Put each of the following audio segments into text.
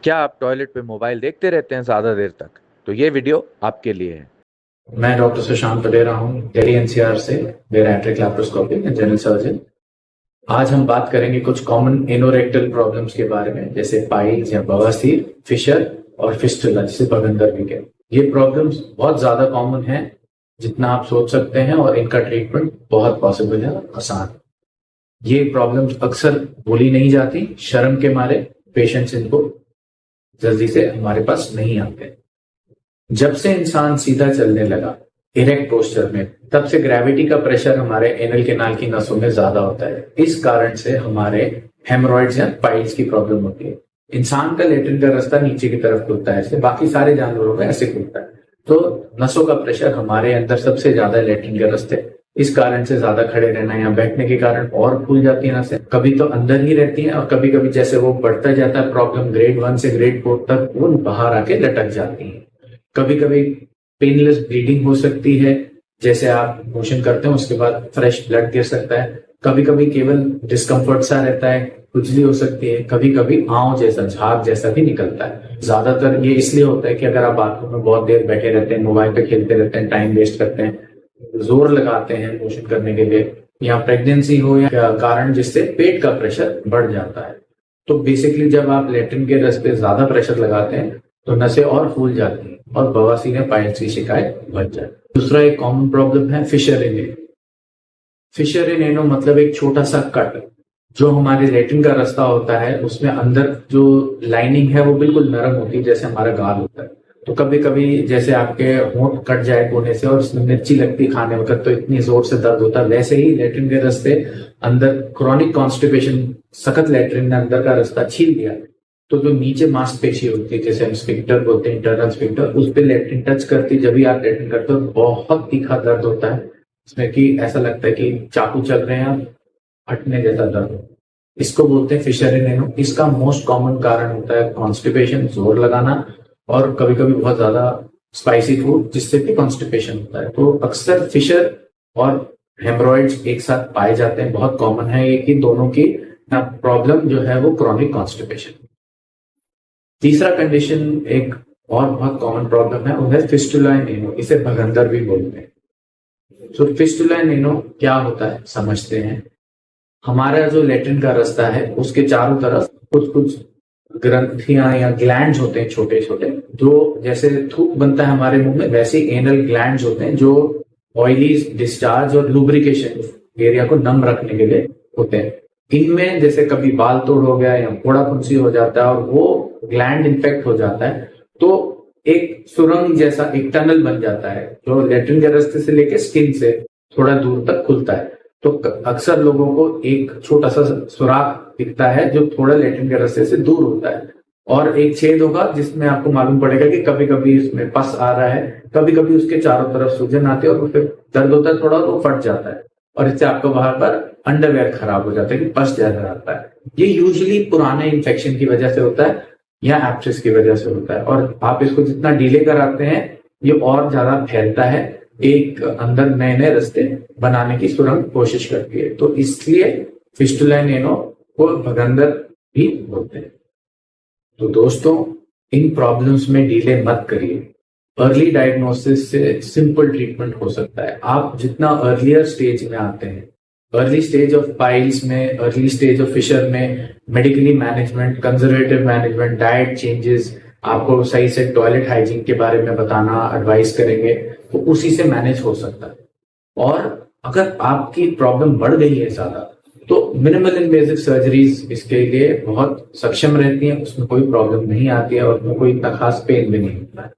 क्या आप टॉयलेट पे मोबाइल देखते रहते हैं ज़्यादा देर तक? तो ये वीडियो आपके लिए है। मैं डॉक्टर सुशांत पटेरा हूँ, दिल्ली एनसीआर से bariatric laparoscopy and general surgeon. आज हम बात करेंगे कुछ कॉमन एनोरेक्टल प्रॉब्लम्स के बारे में, जैसे पाइल्स या बवासीर, फिशर और फिस्टुला, जिसे बगंदर भी कहते हैं। ये प्रॉब्लम्स बहुत ज्यादा कॉमन हैं जितना आप सोच सकते हैं, और इनका ट्रीटमेंट बहुत पॉसिबल है, आसान। ये प्रॉब्लम्स अक्सर बोली नहीं जाती, शर्म के मारे पेशेंट्स इनको जल्दी से हमारे पास नहीं आते। जब से इंसान सीधा चलने लगा इरेक्ट पोस्चर में, तब से ग्रेविटी का प्रेशर हमारे एनल केनाल की नसों में ज्यादा होता है। इस कारण से हमारे हेमरॉइड्स या पाइल्स की प्रॉब्लम होती है। इंसान का लेटरिन का रास्ता नीचे की तरफ खुलता है, ऐसे बाकी सारे जानवरों में ऐसे खुलता है। तो नसों का प्रेशर हमारे अंदर सबसे ज्यादा लेटरिन के रास्ते। इस कारण से ज्यादा खड़े रहना या बैठने के कारण और फूल जाती है नसें। कभी तो अंदर ही रहती हैं, और कभी कभी जैसे वो बढ़ता जाता है प्रॉब्लम, ग्रेड 1 से ग्रेड 4 तक वो बाहर आके लटक जाती है। कभी कभी पेनलेस ब्लीडिंग हो सकती है, जैसे आप मोशन करते हैं उसके बाद फ्रेश ब्लड गिर सकता है। कभी कभी केवल डिस्कम्फर्ट सा रहता है, खुजली हो सकती है। कभी कभी आंव जैसा, झाग जैसा भी निकलता है। ज्यादातर ये इसलिए होता है कि अगर आप बाथरूम में बहुत देर बैठे रहते हैं, मोबाइल पे खेलते रहते हैं, टाइम वेस्ट करते हैं, जोर लगाते हैं मोशन करने के लिए, या प्रेगनेंसी हो या कारण जिससे पेट का प्रेशर बढ़ जाता है। तो बेसिकली जब आप लेटरिन के रास्ते ज्यादा प्रेशर लगाते हैं तो नसें और फूल जाती हैं और बवासीर या पाइल्स की शिकायत बढ़ जाती है। दूसरा एक कॉमन प्रॉब्लम है फिशर इन एनो। फिशर इन एनो मतलब एक छोटा सा कट जो हमारे लेटरिन का रास्ता होता है, उसमें अंदर जो लाइनिंग है वो बिल्कुल नरम होती है, जैसे हमारा गाल होता है। तो कभी कभी जैसे आपके होंठ कट जाए कोने से और उसमें मिर्ची लगती है खाने वक्त, तो इतनी जोर से दर्द होता है। वैसे ही लेटरिन के रास्ते अंदर क्रॉनिक कॉन्स्टिपेशन, सख्त लेटरिन ने अंदर का रास्ता छील दिया, तो जो नीचे मांसपेशी होती है, जैसे हम स्फिंक्टर बोलते हैं, इंटरनल स्फिंक्टर, उस पर लेटरिन टच करती, जब भी आप लेटरिन करते हो बहुत तीखा दर्द होता है, इसमें कि ऐसा लगता है कि चाकू चल रहे हैं, हटने जैसा दर्द। इसको बोलते हैं फिशर इन एनो। इसका मोस्ट कॉमन कारण होता है कॉन्स्टिपेशन, जोर लगाना, और कभी कभी बहुत ज्यादा स्पाइसी फूड, जिससे भी कॉन्स्टिपेशन होता है। तो अक्सर फिशर और हेमरॉइड्स एक साथ पाए जाते हैं। बहुत कॉमन है ये कि दोनों की प्रॉब्लम जो है वो क्रॉनिक कॉन्स्टिपेशन। तीसरा कंडीशन एक और बहुत कॉमन प्रॉब्लम है, वो है फिस्टुला इन एनो। इसे भगंदर भी बोलते हैं। तो फिस्टुला इन एनो क्या होता है समझते हैं। हमारा जो लेटरिन का रास्ता है उसके चारों तरफ कुछ कुछ ग्रंथियां या ग्लैंड्स होते हैं, छोटे छोटे, जो जैसे थूक बनता है हमारे मुंह में, वैसे ही एनल ग्लैंड्स होते हैं जो ऑयली डिस्चार्ज और लुब्रिकेशन एरिया को नम रखने के लिए होते हैं। इनमें जैसे कभी बाल तोड़ हो गया या फोड़ा फुंसी हो जाता है और वो ग्लैंड इन्फेक्ट हो जाता है, तो एक सुरंग जैसा एक टनल बन जाता है जो लेटरिन के रास्ते से लेके स्किन से थोड़ा दूर तक खुलता है। तो अक्सर लोगों को एक छोटा सा सुराख दिखता है जो थोड़ा लेटरिन के रास्ते से दूर होता है, और एक छेद होगा जिसमें आपको मालूम पड़ेगा कि कभी कभी इसमें पस आ रहा है, कभी कभी उसके चारों तरफ सूजन आती है और फिर दर्द होता है थोड़ा, तो फट जाता है, और इससे आपको वहां पर अंडरवेयर खराब हो जाता है कि पस ज्यादा आता है। ये यूजुअली पुराने इन्फेक्शन की वजह से होता है या एब्सेस की वजह से होता है, और आप इसको जितना डिले कराते हैं ये और ज्यादा फैलता है, एक अंदर नए नए रास्ते बनाने की सुरंग कोशिश करती है। तो इसलिए फिस्टुला इन एनो को भगंदर भी बोलते हैं। तो दोस्तों, इन प्रॉब्लम्स में डिले मत करिए। अर्ली डायग्नोसिस से सिंपल ट्रीटमेंट हो सकता है। आप जितना अर्लियर स्टेज में आते हैं, अर्ली स्टेज ऑफ पाइल्स में, अर्ली स्टेज ऑफ फिशर में, medically management, conservative management, diet changes, आपको सही से टॉयलेट हाइजीन के बारे में बताना, एडवाइस करेंगे, तो उसी से मैनेज हो सकता है। और अगर आपकी प्रॉब्लम बढ़ गई है ज्यादा, तो मिनिमल इन्वेजिव सर्जरीज इसके लिए बहुत सक्षम रहती हैं, उसमें कोई प्रॉब्लम नहीं आती है और उसमें कोई इतना खास पेन भी नहीं होता है।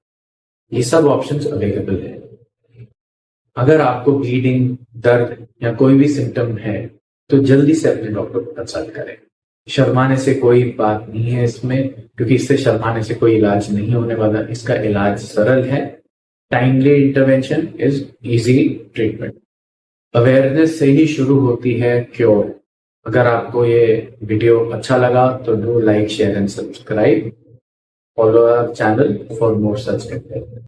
ये सब ऑप्शंस अवेलेबल है। अगर आपको ब्लीडिंग, दर्द या कोई भी सिम्टम है तो जल्दी से अपने डॉक्टर को कंसल्ट करें। शर्माने से कोई बात नहीं है इसमें, क्योंकि इससे शर्माने से कोई इलाज नहीं होने वाला। इसका इलाज सरल है। Timely intervention is easy treatment. Awareness से ही शुरू होती है क्योर। अगर आपको ये वीडियो अच्छा लगा तो do like, share and subscribe. Follow our channel for more such content.